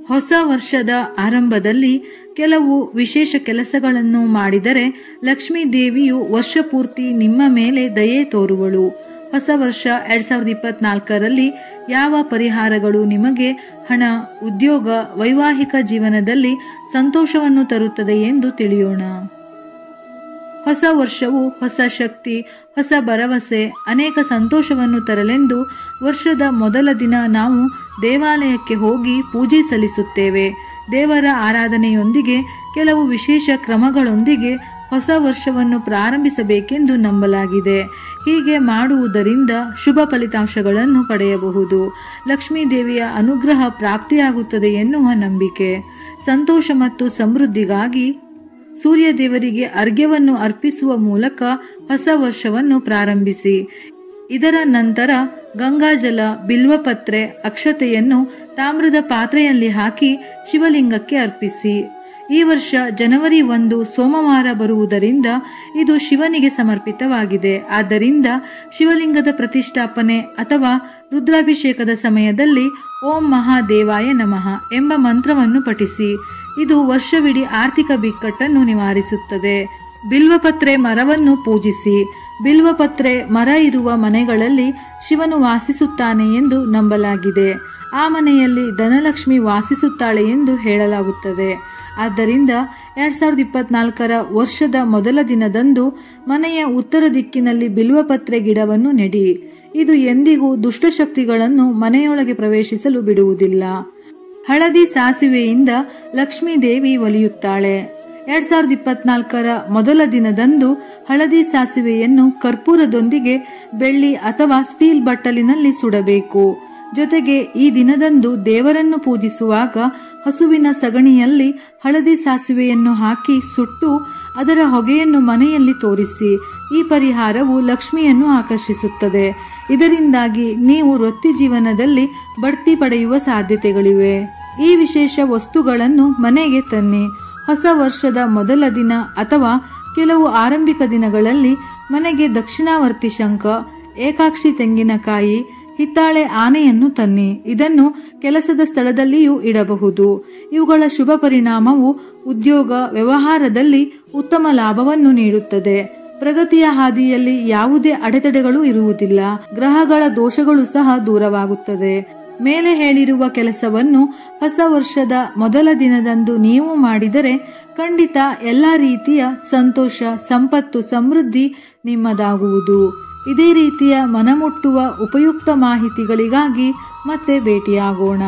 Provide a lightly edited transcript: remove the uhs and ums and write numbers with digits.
ಹೊಸ ವರ್ಷದ ಆರಂಭದಲ್ಲಿ ಕೆಲವು ವಿಶೇಷ ಕೆಲಸಗಳನ್ನು ಮಾಡಿದರೆ ಲಕ್ಷ್ಮೀ ದೇವಿಯು ವರ್ಷ ಪೂರ್ತಿ ನಿಮ್ಮ ಮೇಲೆ ದಯೆ ತೋರುವಳು. ಹೊಸ ವರ್ಷ 2024ರಲ್ಲಿ ಯಾವ ಪರಿಹಾರಗಳು ನಿಮಗೆ ಹಣ, ಉದ್ಯೋಗ, ವೈವಾಹಿಕ ಜೀವನದಲ್ಲಿ ಸಂತೋಷವನ್ನು ತರುತ್ತದೆ ಎಂದು ತಿಳಿಯೋಣ. ಹೊಸ ವರ್ಷವು ಹೊಸ ಶಕ್ತಿ, ಹೊಸ ಭರವಸೆ, ಅನೇಕ ಸಂತೋಷವನ್ನು ತರಲೆಂದು ವರ್ಷದ ಮೊದಲ ದಿನ ನಾವು ದೇವಾಲಯಕ್ಕೆ ಹೋಗಿ ಪೂಜೆ ಸಲ್ಲಿಸುತ್ತೇವೆ. ದೇವರ ಆರಾಧನೆಯೊಂದಿಗೆ ಕೆಲವು ವಿಶೇಷ ಕ್ರಮಗಳೊಂದಿಗೆ ಹೊಸ ವರ್ಷವನ್ನು ಪ್ರಾರಂಭಿಸಬೇಕೆಂದು ನಂಬಲಾಗಿದೆ. ಹೀಗೆ ಮಾಡುವುದರಿಂದ ಶುಭ ಫಲಿತಾಂಶಗಳನ್ನು ಪಡೆಯಬಹುದು. ಲಕ್ಷ್ಮೀ ದೇವಿಯ ಅನುಗ್ರಹ ಪ್ರಾಪ್ತಿಯಾಗುತ್ತದೆ ಎನ್ನುವ ನಂಬಿಕೆ. ಸಂತೋಷ ಮತ್ತು ಸಮೃದ್ಧಿಗಾಗಿ ಸೂರ್ಯ ದೇವರಿಗೆ ಅರ್ಘ್ಯವನ್ನು ಅರ್ಪಿಸುವ ಮೂಲಕ ಹೊಸ ವರ್ಷವನ್ನು ಪ್ರಾರಂಭಿಸಿ. ಇದರ ನಂತರ ಗಂಗಾಜಲ, ಬಿಲ್ವಪತ್ರೆ, ಅಕ್ಷತೆಯನ್ನು ತಾಮ್ರದ ಪಾತ್ರೆಯಲ್ಲಿ ಹಾಕಿ ಶಿವಲಿಂಗಕ್ಕೆ ಅರ್ಪಿಸಿ. ಈ ವರ್ಷ ಜನವರಿ 1 ಸೋಮವಾರ ಬರುವುದರಿಂದ ಇದು ಶಿವನಿಗೆ ಸಮರ್ಪಿತವಾಗಿದೆ. ಆದ್ದರಿಂದ ಶಿವಲಿಂಗದ ಪ್ರತಿಷ್ಠಾಪನೆ ಅಥವಾ ರುದ್ರಾಭಿಷೇಕದ ಸಮಯದಲ್ಲಿ ಓಂ ಮಹಾದೇವಾಯ ನಮಃ ಎಂಬ ಮಂತ್ರವನ್ನು ಪಠಿಸಿ. ಇದು ವರ್ಷವಿಡೀ ಆರ್ಥಿಕ ಬಿಕ್ಕಟ್ಟನ್ನು ನಿವಾರಿಸುತ್ತದೆ. ಬಿಲ್ವಪತ್ರೆ ಮರವನ್ನು ಪೂಜಿಸಿ. ಬಿಲ್ವಪತ್ರೆ ಮರ ಇರುವ ಮನೆಗಳಲ್ಲಿ ಶಿವನು ವಾಸಿಸುತ್ತಾನೆ ಎಂದು ನಂಬಲಾಗಿದೆ. ಆ ಮನೆಯಲ್ಲಿ ಧನಲಕ್ಷ್ಮಿ ವಾಸಿಸುತ್ತಾಳೆ ಎಂದು ಹೇಳಲಾಗುತ್ತದೆ. ಆದ್ದರಿಂದ 2024ರ ವರ್ಷದ ಮೊದಲ ದಿನದಂದು ಮನೆಯ ಉತ್ತರ ದಿಕ್ಕಿನಲ್ಲಿ ಬಿಲ್ವಪತ್ರೆ ಗಿಡವನ್ನು ನೆಡಿ. ಇದು ಎಂದಿಗೂ ದುಷ್ಟಶಕ್ತಿಗಳನ್ನು ಮನೆಯೊಳಗೆ ಪ್ರವೇಶಿಸಲು ಬಿಡುವುದಿಲ್ಲ. ಹಳದಿ ಸಾಸಿವೆಯಿಂದ ಲಕ್ಷ್ಮೀ ದೇವಿ ಒಲಿಯುತ್ತಾಳೆ. 2024ರ ಮೊದಲ ದಿನದಂದು ಹಳದಿ ಸಾಸಿವೆಯನ್ನು ಕರ್ಪೂರದೊಂದಿಗೆ ಬೆಳ್ಳಿ ಅಥವಾ ಸ್ಟೀಲ್ ಬಟ್ಟಲಿನಲ್ಲಿ ಸುಡಬೇಕು. ಜೊತೆಗೆ ಈ ದಿನದಂದು ದೇವರನ್ನು ಪೂಜಿಸುವಾಗ ಹಸುವಿನ ಸಗಣಿಯಲ್ಲಿ ಹಳದಿ ಸಾಸಿವೆಯನ್ನು ಹಾಕಿ ಸುಟ್ಟು ಅದರ ಹೊಗೆಯನ್ನು ಮನೆಯಲ್ಲಿ ತೋರಿಸಿ. ಈ ಪರಿಹಾರವು ಲಕ್ಷ್ಮಿಯನ್ನು ಆಕರ್ಷಿಸುತ್ತದೆ. ಇದರಿಂದಾಗಿ ನೀವು ವೃತ್ತಿ ಜೀವನದಲ್ಲಿ ಬಡ್ತಿ ಪಡೆಯುವ ಸಾಧ್ಯತೆಗಳಿವೆ. ಈ ವಿಶೇಷ ವಸ್ತುಗಳನ್ನು ಮನೆಗೆ ತನ್ನಿ. ಹೊಸ ವರ್ಷದ ಮೊದಲ ದಿನ ಅಥವಾ ಕೆಲವು ಆರಂಭಿಕ ದಿನಗಳಲ್ಲಿ ಮನೆಗೆ ದಕ್ಷಿಣಾವರ್ತಿ ಶಂಖ, ಏಕಾಕ್ಷಿ ತೆಂಗಿನಕಾಯಿ, ಹಿತ್ತಾಳೆ ಆನೆಯನ್ನು ತನ್ನಿ. ಇದನ್ನು ಕೆಲಸದ ಸ್ಥಳದಲ್ಲಿಯೂ ಇಡಬಹುದು. ಇವುಗಳ ಶುಭ ಪರಿಣಾಮವು ಉದ್ಯೋಗ, ವ್ಯವಹಾರದಲ್ಲಿ ಉತ್ತಮ ಲಾಭವನ್ನು ನೀಡುತ್ತದೆ. ಪ್ರಗತಿಯ ಹಾದಿಯಲ್ಲಿ ಯಾವುದೇ ಅಡೆತಡೆಗಳು ಇರುವುದಿಲ್ಲ. ಗ್ರಹಗಳ ದೋಷಗಳು ಸಹ ದೂರವಾಗುತ್ತದೆ. ಮೇಲೆ ಹೇಳಿರುವ ಕೆಲಸವನ್ನು ಹೊಸ ವರ್ಷದ ಮೊದಲ ದಿನದಂದು ನೀವು ಮಾಡಿದರೆ ಖಂಡಿತ ಎಲ್ಲ ರೀತಿಯ ಸಂತೋಷ, ಸಂಪತ್ತು, ಸಮೃದ್ಧಿ ನಿಮ್ಮದಾಗುವುದು. ಇದೇ ರೀತಿಯ ಮನಮುಟ್ಟುವ ಉಪಯುಕ್ತ ಮಾಹಿತಿಗಳಿಗಾಗಿ ಮತ್ತೆ ಭೇಟಿಯಾಗೋಣ.